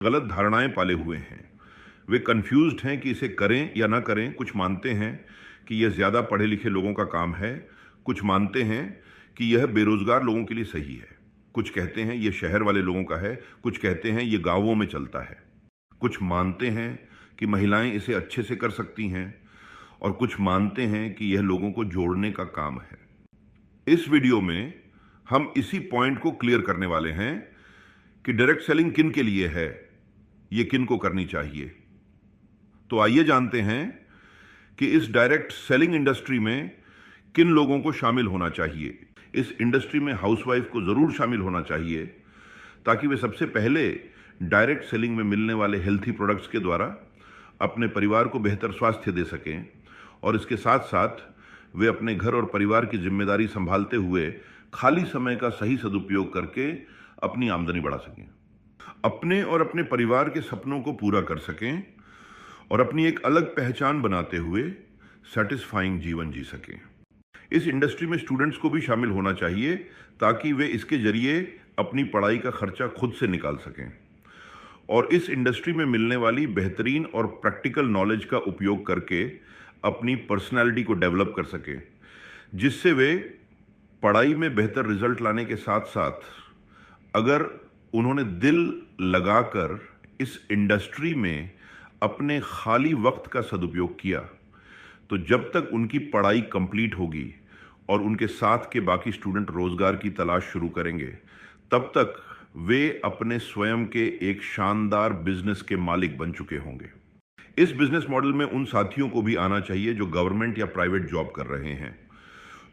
गलत धारणाएं पाले हुए हैं। वे कंफ्यूज्ड हैं कि इसे करें या ना करें। कुछ मानते हैं कि यह ज़्यादा पढ़े लिखे लोगों का काम है, कुछ मानते हैं कि यह बेरोजगार लोगों के लिए सही है, कुछ कहते हैं यह शहर वाले लोगों का है, कुछ कहते हैं यह गांवों में चलता है, कुछ मानते हैं कि महिलाएं इसे अच्छे से कर सकती हैं और कुछ मानते हैं कि यह लोगों को जोड़ने का काम है। इस वीडियो में हम इसी पॉइंट को क्लियर करने वाले हैं कि डायरेक्ट सेलिंग किन के लिए है, ये किन को करनी चाहिए। तो आइए जानते हैं कि इस डायरेक्ट सेलिंग इंडस्ट्री में किन लोगों को शामिल होना चाहिए। इस इंडस्ट्री में हाउसवाइफ को जरूर शामिल होना चाहिए ताकि वे सबसे पहले डायरेक्ट सेलिंग में मिलने वाले हेल्थी प्रोडक्ट्स के द्वारा अपने परिवार को बेहतर स्वास्थ्य दे सकें और इसके साथ साथ वे अपने घर और परिवार की जिम्मेदारी संभालते हुए खाली समय का सही सदुपयोग करके अपनी आमदनी बढ़ा सकें, अपने और अपने परिवार के सपनों को पूरा कर सकें और अपनी एक अलग पहचान बनाते हुए सेटिस्फाइंग जीवन जी सकें। इस इंडस्ट्री में स्टूडेंट्स को भी शामिल होना चाहिए ताकि वे इसके जरिए अपनी पढ़ाई का खर्चा खुद से निकाल सकें और इस इंडस्ट्री में मिलने वाली बेहतरीन और प्रैक्टिकल नॉलेज का उपयोग करके अपनी पर्सनालिटी को डेवलप कर सकें, जिससे वे पढ़ाई में बेहतर रिजल्ट लाने के साथ साथ अगर उन्होंने दिल लगाकर इस इंडस्ट्री में अपने खाली वक्त का सदुपयोग किया तो जब तक उनकी पढ़ाई कंप्लीट होगी और उनके साथ के बाकी स्टूडेंट रोजगार की तलाश शुरू करेंगे, तब तक वे अपने स्वयं के एक शानदार बिजनेस के मालिक बन चुके होंगे। इस बिजनेस मॉडल में उन साथियों को भी आना चाहिए जो गवर्नमेंट या प्राइवेट जॉब कर रहे हैं,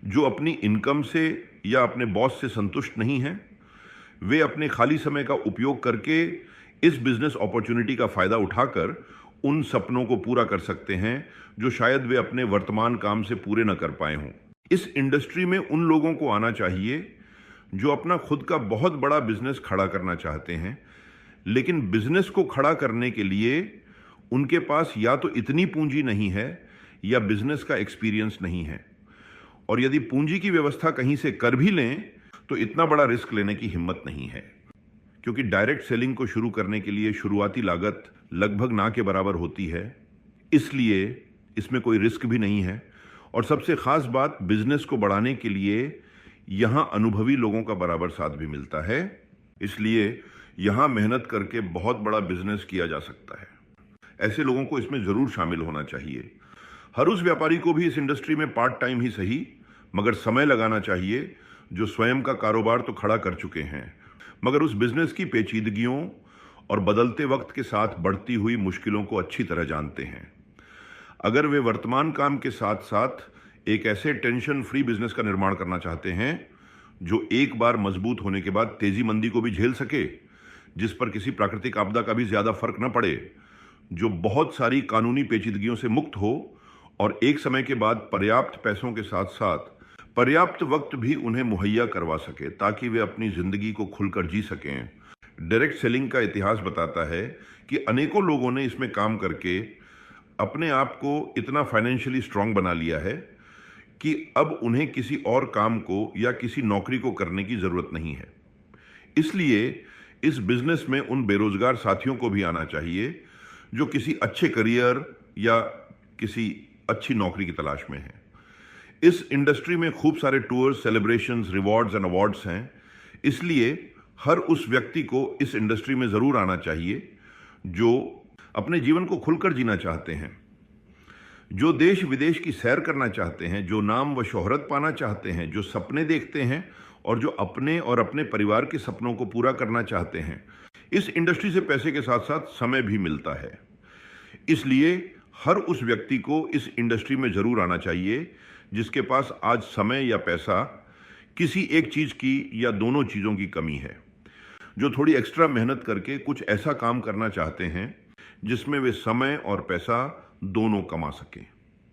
जो अपनी इनकम से या अपने बॉस से संतुष्ट नहीं हैं। वे अपने खाली समय का उपयोग करके इस बिजनेस अपॉर्चुनिटी का फायदा उठाकर उन सपनों को पूरा कर सकते हैं जो शायद वे अपने वर्तमान काम से पूरे न कर पाए हों। इस इंडस्ट्री में उन लोगों को आना चाहिए जो अपना खुद का बहुत बड़ा बिजनेस खड़ा करना चाहते हैं, लेकिन बिजनेस को खड़ा करने के लिए उनके पास या तो इतनी पूंजी नहीं है या बिजनेस का एक्सपीरियंस नहीं है, और यदि पूंजी की व्यवस्था कहीं से कर भी लें तो इतना बड़ा रिस्क लेने की हिम्मत नहीं है, क्योंकि डायरेक्ट सेलिंग को शुरू करने के लिए शुरुआती लागत लगभग ना के बराबर होती है, इसलिए इसमें कोई रिस्क भी नहीं है। और सबसे खास बात, बिजनेस को बढ़ाने के लिए यहाँ अनुभवी लोगों का बराबर साथ भी मिलता है, इसलिए यहाँ मेहनत करके बहुत बड़ा बिजनेस किया जा सकता है। ऐसे लोगों को इसमें जरूर शामिल होना चाहिए। हर उस व्यापारी को भी इस इंडस्ट्री में पार्ट टाइम ही सही मगर समय लगाना चाहिए जो स्वयं का कारोबार तो खड़ा कर चुके हैं, मगर उस बिजनेस की पेचीदगियों और बदलते वक्त के साथ बढ़ती हुई मुश्किलों को अच्छी तरह जानते हैं। अगर वे वर्तमान काम के साथ साथ एक ऐसे टेंशन फ्री बिजनेस का निर्माण करना चाहते हैं जो एक बार मजबूत होने के बाद तेजी मंदी को भी झेल सके, जिस पर किसी प्राकृतिक आपदा का भी ज्यादा फर्क न पड़े, जो बहुत सारी कानूनी पेचीदगियों से मुक्त हो और एक समय के बाद पर्याप्त पैसों के साथ साथ पर्याप्त वक्त भी उन्हें मुहैया करवा सके ताकि वे अपनी जिंदगी को खुलकर जी सकें। डायरेक्ट सेलिंग का इतिहास बताता है कि अनेकों लोगों ने इसमें काम करके अपने आप को इतना फाइनेंशियली स्ट्रांग बना लिया है कि अब उन्हें किसी और काम को या किसी नौकरी को करने की जरूरत नहीं है। इसलिए इस बिजनेस में उन बेरोजगार साथियों को भी आना चाहिए जो किसी अच्छे करियर या किसी अच्छी नौकरी की तलाश में हैं। इस इंडस्ट्री में खूब सारे tours, celebrations, rewards and awards हैं, इसलिए हर उस व्यक्ति को इस इंडस्ट्री में जरूर आना चाहिए जो अपने जीवन को खुलकर जीना चाहते हैं, जो देश विदेश की सैर करना चाहते हैं, जो नाम व शोहरत पाना चाहते हैं, जो सपने देखते हैं और जो अपने और अपने परिवार के सपनों को पूरा करना चाहते हैं। इस इंडस्ट्री से पैसे के साथ साथ समय भी मिलता है, इसलिए हर उस व्यक्ति को इस इंडस्ट्री में जरूर आना चाहिए जिसके पास आज समय या पैसा किसी एक चीज की या दोनों चीजों की कमी है, जो थोड़ी एक्स्ट्रा मेहनत करके कुछ ऐसा काम करना चाहते हैं जिसमें वे समय और पैसा दोनों कमा सकें।